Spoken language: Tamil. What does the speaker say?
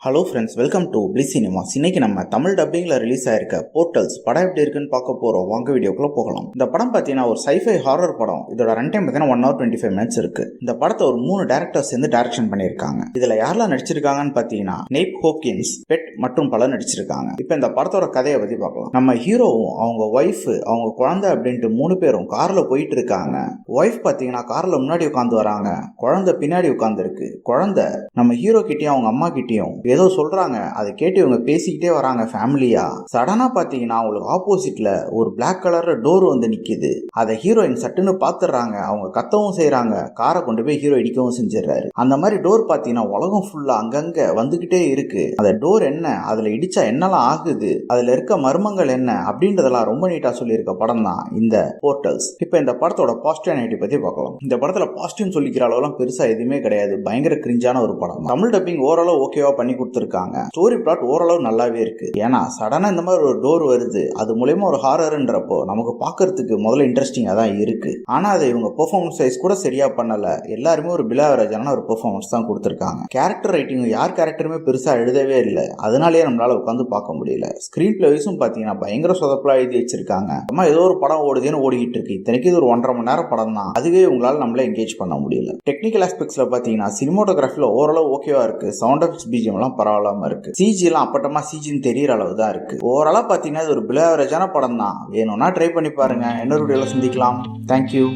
Hello friends, welcome to bliss cinemas. இன்னைக்கு நம்ம தமிழ் டப்பிங்ல ரிலீஸ் ஆயிருக்க போர்ட்டல்ஸ் படம் எப்படி இருக்குன்னு பார்க்க போறோம். வாங்க வீடியோக்குள்ள போகலாம். இந்த படம் பார்த்தீங்கன்னா ஒரு சைஃபை ஹாரர் படம். இதோட ரன் டைம் பார்த்தீங்கன்னா 1 hour 25 minutes இருக்கு. இந்த படத்தை ஒரு 3 டேரக்டர்ஸ் சேர்ந்து டைரக்ஷன் பண்ணியிருக்காங்க. இதுல யாரெல்லாம் நடிச்சிருக்காங்கன்னு பார்த்தீங்கன்னா நெய்ப் ஹோப்கின்ஸ், பெட் மற்றும் பலர் நடிச்சிருக்காங்க. இப்போ இந்த படத்தோட கதையை பத்தி பார்க்கலாம். நம்ம ஹீரோவும் அவங்க ஒய்ஃப் அவங்க குழந்தை அப்படின்ட்டு 3 பேரும் கார்ல போயிட்டு இருக்காங்க. ஒய்ஃப் பார்த்தீங்கன்னா கார்ல முன்னாடி உட்காந்து வராங்க, குழந்தை பின்னாடி உட்காந்து இருக்கு. குழந்தை நம்ம ஹீரோ கிட்டயும் அவங்க அம்மா கிட்டயும் ஏதோ சொல்றாங்க. அதை கேட்டு இவங்க பேசிக்கிட்டே வராங்க ஃபேமிலியா. சடனா பாத்தீங்கன்னா அவங்களுக்கு ஆப்போசிட்ல ஒரு பிளாக் கலர்ல டோர் வந்து நிக்குது. அதை ஹீரோயின் சட்டுன்னு பாத்துறாங்க. அவங்க கத்தவும் செய்யறாங்க, காரை கொண்டு போய் ஹீரோ இடிக்கவும் செஞ்சிடறாரு. அந்த மாதிரி டோர் பாத்தீங்கன்னா உலகம் ஃபுல்லா அங்கங்க வந்துகிட்டே இருக்கு. அந்த டோர் என்ன, அதுல இடிச்சா என்னெல்லாம் ஆகுது, அதுல இருக்க மர்மங்கள் என்ன அப்படின்றதெல்லாம் ரொம்ப நீட்டா சொல்லியிருக்க படம் தான் இந்த போர்ட்டல்ஸ். இப்ப இந்த படத்தோட பாசிட்டிவ் நெகட்டிவ் பத்தி பார்க்கலாம். இந்த படத்துல பாசிட்டிவ் சொல்லிக்கிற அளவுலாம் பெருசா எதுவுமே கிடையாது. பயங்கர கிரிஞ்சான ஒரு படம். தமிழ் டப்பிங் ஓரளவு ஓகேவா பண்ணி கொடுத்திருக்காங்க. ஸ்டோரி பிளாட் ஓரளவு நல்லாவே இருக்கு. ஏன்னா சடனா இந்த மாதிரி ஒரு டோர் வருது, அது மூலமா ஒரு ஹாரர்ன்றப்போ நமக்கு பாக்குறதுக்கு முதல்ல இன்ட்ரெஸ்டிங்கா தான் இருக்கு. ஆனா அதை இவங்க பெர்ஃபார்மன்ஸ் வைஸ் கூட சரியா பண்ணல. எல்லாருமே ஒரு பிலாவரேஜான ஒரு பெர்ஃபார்மன்ஸ் தான் கொடுத்திருக்காங்க. கேரக்டர் ரைட்டிங் யார் கேரக்டருமே பெருசா எழுதவே இல்லை. அதனாலேயே நம்மளால உட்காந்து பார்க்க முடியல. ஸ்கிரீன் பிளே வைஸும் பாத்தீங்கன்னா பயங்கர சொதப்பலா எழுதி வச்சிருக்காங்க. அம்மா ஏதோ ஒரு படம் ஓடுதுன்னு ஓடிக்கிட்டு இருக்கு. இத்தனைக்கு இது ஒரு 1.5 மணி நேரம் படம் தான். அதுவே உங்களால நம்மள என்கேஜ் பண்ண முடியல. டெக்னிக்கல் ஆஸ்பெக்ட்ஸ்ல பாத்தீங்கன்னா சினிமோட்டோகிராஃபில ஓரளவு ஓகேவா இருக்கு. சவுண்ட் எஃபெக்ட்ஸ் பிஜிஎம் எல்லாம் பரவாயில்லாம இருக்கு. சிஜி எல்லாம் அப்பட்டமா சிஜின்னு தெரியற அளவு தான் இருக்கு. ஓவராலா பாத்தீங்கன்னா இது ஒரு பிலாவரேஜான படம் தான். வேணும்னா ட்ரை பண்ணி பாருங்க. இன்னொரு வீடியோல சந்திக்கலாம். தேங்க்யூ.